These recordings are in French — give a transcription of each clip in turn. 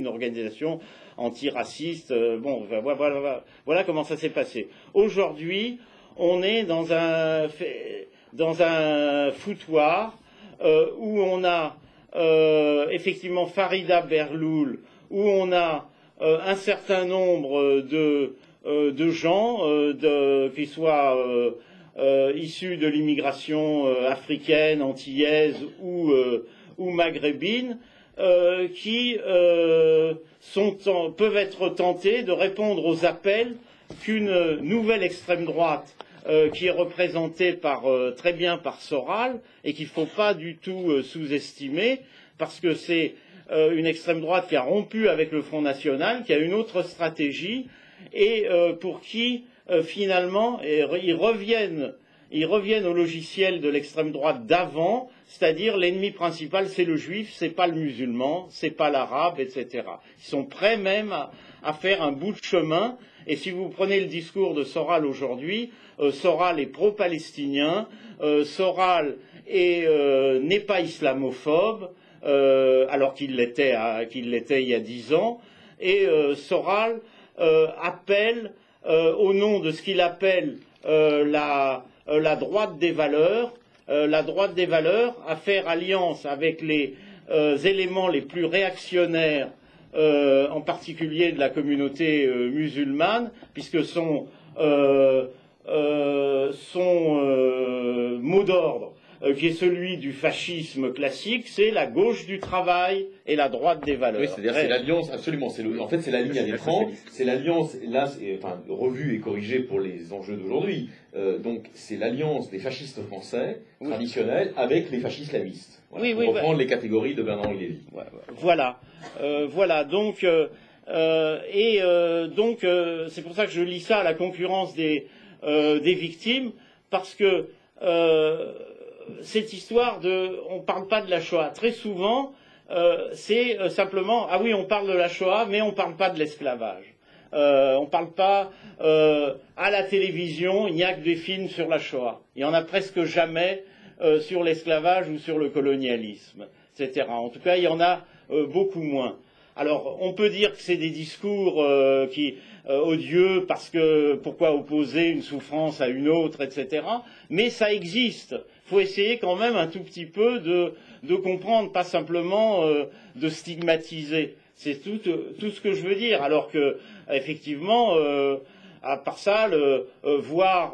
une organisation antiraciste. Bon, voilà comment ça s'est passé. Aujourd'hui, on est dans un foutoir où on a effectivement Farida Berloul, où on a un certain nombre de gens qui soient issus de l'immigration africaine, antillaise ou maghrébine, qui peuvent être tentés de répondre aux appels qu'une nouvelle extrême droite qui est représentée très bien par Soral et qu'il ne faut pas du tout sous-estimer, parce que c'est une extrême droite qui a rompu avec le Front National, qui a une autre stratégie et pour qui finalement ils reviennent au logiciel de l'extrême droite d'avant, c'est-à-dire l'ennemi principal c'est le juif, c'est pas le musulman, c'est pas l'arabe, etc. Ils sont prêts même à faire un bout de chemin. Et si vous prenez le discours de Soral aujourd'hui, Soral est pro-palestinien, Soral n'est pas islamophobe, alors qu'il l'était il y a 10 ans, et Soral appelle, au nom de ce qu'il appelle la droite des valeurs, à faire alliance avec les éléments les plus réactionnaires, en particulier de la communauté musulmane, puisque son mot d'ordre, qui est celui du fascisme classique, c'est la gauche du travail et la droite des valeurs. Oui, c'est-à-dire c'est l'alliance, absolument. En fait, c'est la ligne à l'écran, c'est l'alliance, là, revue et corrigée pour les enjeux d'aujourd'hui. Donc, c'est l'alliance des fascistes français traditionnels avec les fascistes islamistes. Voilà, pour reprendre les catégories de Bernard-Henri Lévy. Voilà. Donc, c'est pour ça que je lis ça à la concurrence des victimes, parce que cette histoire on ne parle pas de la Shoah. Très souvent, c'est simplement, ah oui, on parle de la Shoah, mais on ne parle pas de l'esclavage. On ne parle pas, à la télévision, il n'y a que des films sur la Shoah. Il n'y en a presque jamais sur l'esclavage ou sur le colonialisme, etc. En tout cas, il y en a beaucoup moins. Alors, on peut dire que c'est des discours odieux, parce que pourquoi opposer une souffrance à une autre, etc. Mais ça existe. Il faut essayer quand même un tout petit peu de comprendre, pas simplement de stigmatiser. C'est tout ce que je veux dire. Alors que, effectivement, à part ça, voir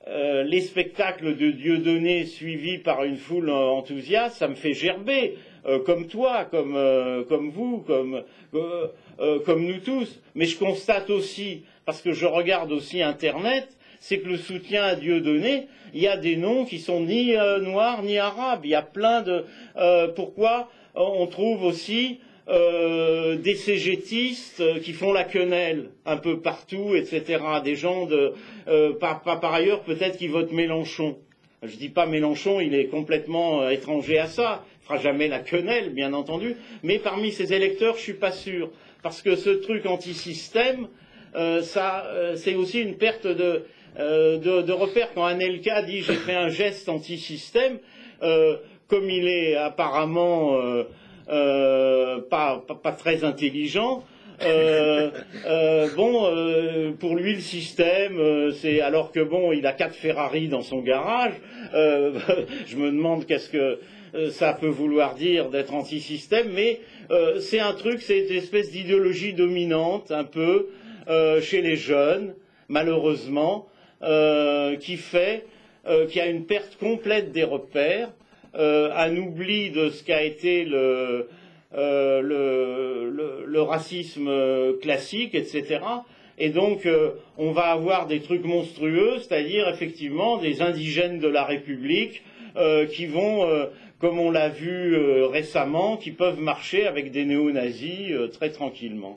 les spectacles de Dieudonné suivis par une foule enthousiaste, ça me fait gerber, comme toi, comme vous, comme nous tous. Mais je constate aussi, parce que je regarde aussi Internet, c'est que le soutien à Dieudonné, il y a des noms qui sont ni noirs ni arabes. Il y a plein de... pourquoi on trouve aussi des cégétistes qui font la quenelle un peu partout, etc. Des gens par ailleurs peut-être qui votent Mélenchon. Je dis pas Mélenchon, il est complètement étranger à ça. Il fera jamais la quenelle, bien entendu. Mais parmi ses électeurs, je suis pas sûr, parce que ce truc anti-système, c'est aussi une perte de repère. Quand Anelka dit j'ai fait un geste anti-système, comme il est apparemment pas très intelligent, pour lui le système, c'est, alors que bon, il a 4 Ferrari dans son garage. Je me demande qu'est-ce que ça peut vouloir dire d'être anti-système, mais c'est un truc, c'est une espèce d'idéologie dominante un peu chez les jeunes, malheureusement, qui fait qu'il y a une perte complète des repères, un oubli de ce qu'a été le racisme classique, etc. Et donc, on va avoir des trucs monstrueux, c'est-à-dire effectivement des indigènes de la République qui vont, comme on l'a vu récemment, qui peuvent marcher avec des néo-nazis très tranquillement.